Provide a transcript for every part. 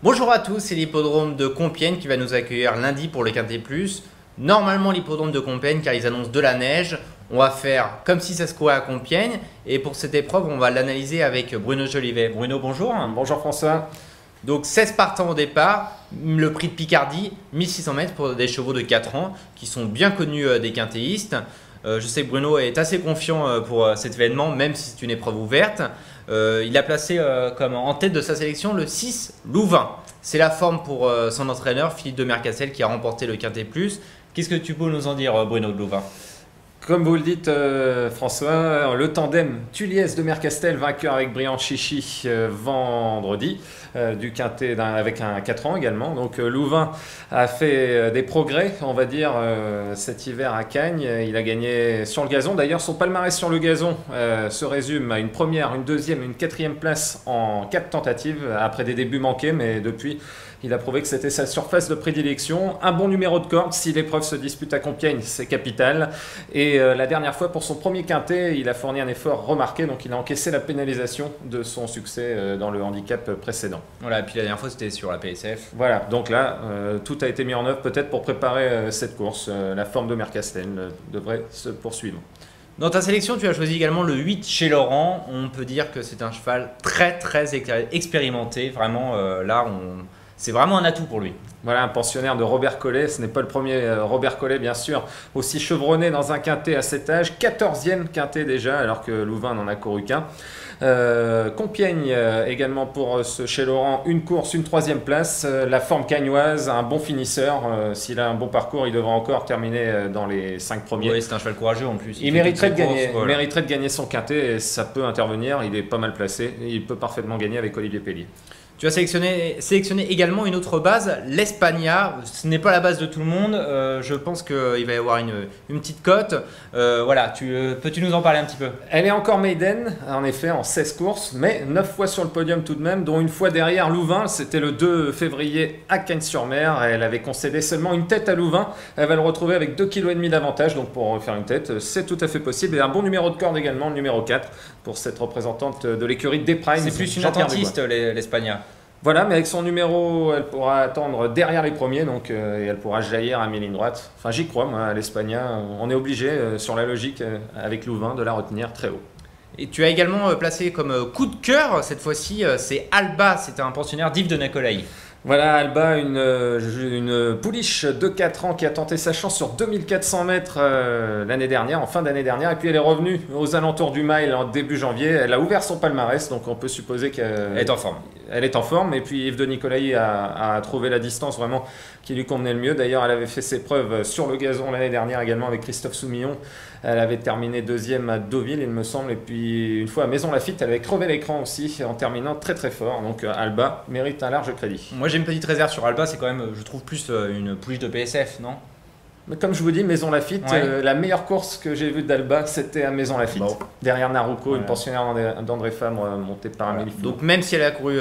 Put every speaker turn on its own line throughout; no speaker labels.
Bonjour à tous, c'est l'hippodrome de Compiègne qui va nous accueillir lundi pour le Quintet Plus. Normalement l'hippodrome de Compiègne car ils annoncent de la neige. On va faire comme si ça se courait à Compiègne et pour cette épreuve on va l'analyser avec Bruno Jolivet. Bruno, bonjour.
Bonjour François.
Donc 16 partants au départ, le prix de Picardie, 1600 mètres pour des chevaux de 4 ans qui sont bien connus des quintéistes. Je sais que Bruno est assez confiant pour cet événement même si c'est une épreuve ouverte. Il a placé comme en tête de sa sélection le 6 Louvain. C'est la forme pour son entraîneur Philippe de Mercastel qui a remporté le Quintet Plus. Qu'est-ce que tu peux nous en dire Bruno de Louvain?
Comme vous le dites François, le tandem Tuliès de Mercastel vainqueur avec Brillant Chichi vendredi du Quintet avec un 4 ans également. Donc Louvain a fait des progrès on va dire cet hiver à Cagnes. Il a gagné sur le gazon. D'ailleurs son palmarès sur le gazon se résume à une première, une deuxième et une quatrième place en 4 tentatives après des débuts manqués, mais depuis il a prouvé que c'était sa surface de prédilection. Un bon numéro de corde, si l'épreuve se dispute à Compiègne, c'est capital. Et la dernière fois, pour son premier quintet, il a fourni un effort remarqué, donc il a encaissé la pénalisation de son succès dans le handicap précédent.
Voilà, et puis la dernière fois, c'était sur la PSF.
Voilà, donc là, tout a été mis en œuvre peut-être pour préparer cette course. La forme de Mercastel devrait se poursuivre.
Dans ta sélection, tu as choisi également le 8 chez Laurent. On peut dire que c'est un cheval très expérimenté. Vraiment, là, c'est vraiment un atout pour lui.
Voilà, un pensionnaire de Robert Collet. Ce n'est pas le premier Robert Collet, bien sûr, aussi chevronné dans un quintet à cet âge. 14e quintet déjà, alors que Louvain n'en a couru qu'un. Compiègne également pour ce chez Laurent, une course, une 3e place. La forme cagnoise, un bon finisseur. S'il a un bon parcours, il devra encore terminer dans les 5 premiers.
Oui, c'est un cheval courageux en plus.
Il mériterait de gagner. Voilà. Il mériterait de gagner son quintet et ça peut intervenir. Il est pas mal placé. Et il peut parfaitement gagner avec Olivier Pellier.
Tu as sélectionné également une autre base, l'Espagna. Ce n'est pas la base de tout le monde. Je pense qu'il va y avoir une petite cote. Voilà, peux-tu nous en parler un petit peu?
Elle est encore maiden, en effet, en 16 courses, mais 9 fois sur le podium tout de même, dont une fois derrière Louvain. C'était le 2 février à Cagnes-sur-Mer. Elle avait concédé seulement une tête à Louvain. Elle va le retrouver avec 2,5 kg d'avantage. Donc pour refaire une tête, c'est tout à fait possible. Et un bon numéro de corde également, le numéro 4, pour cette représentante de l'écurie des Primes.
C'est plus une attentiste, l'Espagna.
Voilà, mais avec son numéro, elle pourra attendre derrière les premiers, donc, et elle pourra jaillir à mi-ligne droite. Enfin, j'y crois, moi, à l'Espagna. On est obligé, sur la logique, avec Louvain, de la retenir très haut.
Et tu as également placé comme coup de cœur, cette fois-ci, c'est Alba. C'était un pensionnaire d'Yves de Nicolai.
Voilà, Alba, une pouliche de 4 ans qui a tenté sa chance sur 2400 mètres l'année dernière, en fin d'année dernière, et puis elle est revenue aux alentours du mile en début janvier. Elle a ouvert son palmarès, donc on peut supposer qu'elle
est en forme.
Elle est en forme, et puis Yves de Nicolai a trouvé la distance vraiment qui lui convenait le mieux. D'ailleurs, elle avait fait ses preuves sur le gazon l'année dernière également avec Christophe Soumillon. Elle avait terminé 2e à Deauville, il me semble, et puis une fois à Maison Lafitte, elle avait crevé l'écran aussi en terminant très fort. Donc Alba mérite un large crédit.
Moi j'ai une petite réserve sur Alba, c'est quand même, je trouve, plus une pouliche de PSF, non?
Mais comme je vous dis, Maison Lafitte, ouais. La meilleure course que j'ai vue d'Alba, c'était à Maison Lafitte. Bon. Derrière Naruco, une pensionnaire d'André Fabre montée par Amélie Foulon.
Donc même si elle a couru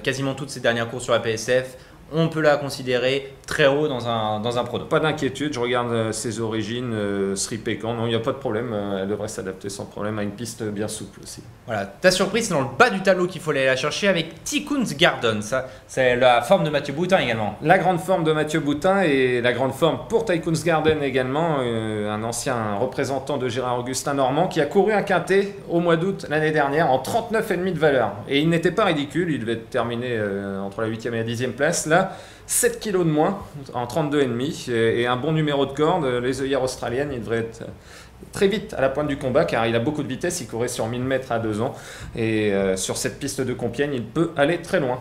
quasiment toutes ses dernières courses sur la PSF, on peut la considérer très haut dans un prono.
Pas d'inquiétude, je regarde ses origines, Sri Pécan, non, il n'y a pas de problème, elle devrait s'adapter sans problème à une piste bien souple aussi.
Voilà, ta surprise, c'est dans le bas du tableau qu'il faut aller la chercher avec Tycoon's Garden. Ça, c'est la forme de Mathieu Boutin également.
La grande forme de Mathieu Boutin et la grande forme pour Tycoon's Garden également, un ancien représentant de Gérard Augustin Normand qui a couru un quintet au mois d'août l'année dernière en 39,5 de valeur. Et il n'était pas ridicule, il devait terminer entre la 8e et la 10e place. Là, 7 kg de moins en 32,5 et un bon numéro de corde. Les œillères australiennes, il devrait être très vite à la pointe du combat car il a beaucoup de vitesse, il courait sur 1000 mètres à 2 ans et sur cette piste de Compiègne, il peut aller très loin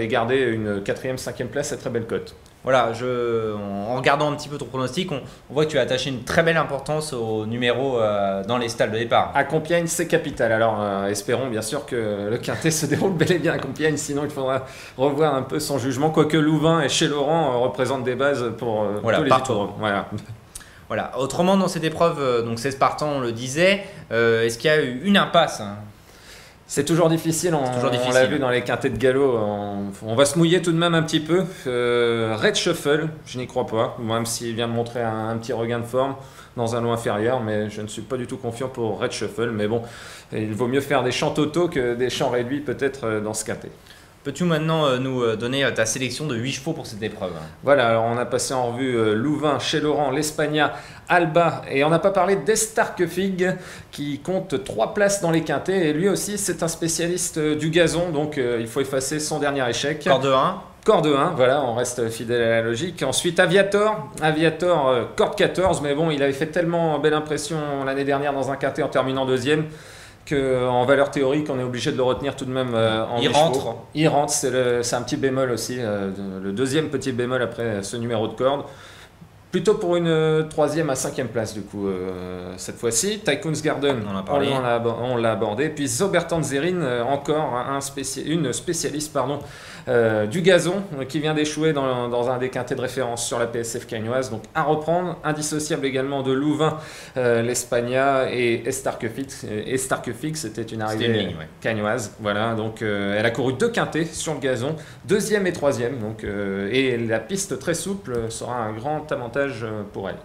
et garder une 4e, 5e place à très belle cote.
Voilà, en regardant un petit peu ton pronostic, on voit que tu as attaché une très belle importance au numéro dans les stalles de départ.
À Compiègne, c'est capital. Alors espérons bien sûr que le quintet se déroule bel et bien à Compiègne, sinon il faudra revoir un peu son jugement, quoique Louvain et chez Laurent représentent des bases pour tous les hippodromes.
Voilà. Autrement, dans cette épreuve, donc 16 partants, on le disait, est-ce qu'il y a eu une impasse?
C'est toujours difficile, on l'a vu dans les quintets de galop, on va se mouiller tout de même un petit peu. Red Shuffle, je n'y crois pas, même s'il vient de montrer un petit regain de forme dans un lot inférieur, mais je ne suis pas du tout confiant pour Red Shuffle. Mais bon, il vaut mieux faire des champs totaux que des champs réduits peut-être dans ce quintet.
Peux-tu maintenant nous donner ta sélection de 8 chevaux pour cette épreuve?
Voilà, alors on a passé en revue Louvain, Chez Laurent, l'Espagna, Alba, et on n'a pas parlé d'Estarquefig qui compte 3 places dans les quintets, et lui aussi c'est un spécialiste du gazon, donc il faut effacer son dernier échec.
Corde 1.
Corde 1, voilà, on reste fidèle à la logique. Ensuite Aviator, corde 14, mais bon, il avait fait tellement belle impression l'année dernière dans un quintet en terminant deuxième, qu'en valeur théorique, on est obligé de le retenir tout de même en
Il rentre.
Il rentre, c'est un petit bémol aussi, le deuxième petit bémol après ce numéro de corde. Plutôt pour une 3e à 5e place du coup cette fois-ci. Tycoon's Garden, on l'a abordé. Puis Zobertan Zerin, encore une spécialiste du gazon qui vient d'échouer dans un des quintets de référence sur la PSF cagnoise. Donc à reprendre, indissociable également de Louvain, l'Espagna et Estarquefix, c'était une arrivée cagnoise. Voilà, donc elle a couru 2 quintets sur le gazon, 2e et 3e. Donc, et la piste très souple sera un grand avantage pour elle.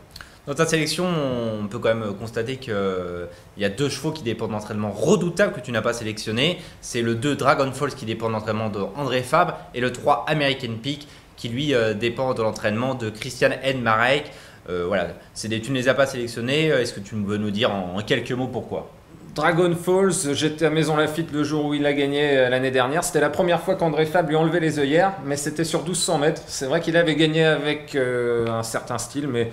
Dans ta sélection, on peut quand même constater qu'il y a 2 chevaux qui dépendent d'entraînement redoutables que tu n'as pas sélectionné. C'est le 2 Dragon Falls qui dépend de l'entraînement de André Fabre et le 3 American Peak qui lui dépend de l'entraînement de Christian N. Marek. Voilà, tu ne les as pas sélectionnés. Est-ce que tu veux nous dire en quelques mots pourquoi?
Dragon Falls, j'étais à Maison Lafitte le jour où il a gagné l'année dernière. C'était la première fois qu'André Fabre lui enlevait les œillères, mais c'était sur 1200 mètres. C'est vrai qu'il avait gagné avec un certain style, mais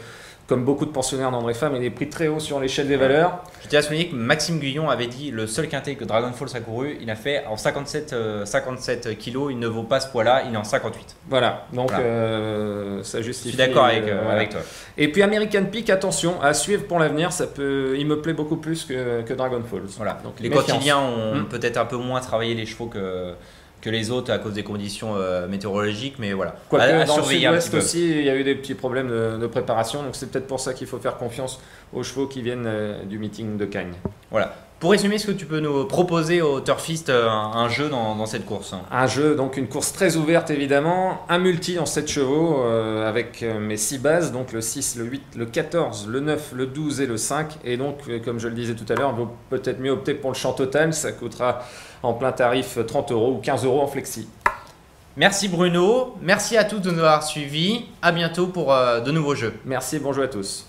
comme beaucoup de pensionnaires d'André Fabre, il est pris très haut sur l'échelle des valeurs.
Je tiens à souligner que Maxime Guyon avait dit le seul quintet que Dragon Falls a couru, il a fait en 57 kilos, il ne vaut pas ce poids-là, il est en 58.
Voilà, donc voilà. Ça justifie.
Je suis d'accord avec toi.
Et puis American Peak, attention, à suivre pour l'avenir, il me plaît beaucoup plus que Dragon Falls.
Voilà. Donc, les quotidiens ont peut-être un peu moins travaillé les chevaux que les autres à cause des conditions météorologiques, mais voilà.
Quoique dans le sud-ouest aussi, il y a eu des petits problèmes de préparation, donc c'est peut-être pour ça qu'il faut faire confiance aux chevaux qui viennent du meeting de Cagnes.
Voilà. Pour résumer, est-ce que tu peux nous proposer au Turfiste un jeu dans cette course?
Un jeu, donc une course très ouverte évidemment, un multi en 7 chevaux avec mes 6 bases, donc le 6, le 8, le 14, le 9, le 12 et le 5. Et donc, comme je le disais tout à l'heure, on vaut peut-être mieux opter pour le champ total, ça coûtera en plein tarif 30 € ou 15 € en flexi.
Merci Bruno, merci à tous de nous avoir suivis, à bientôt pour de nouveaux jeux.
Merci, bonjour à tous.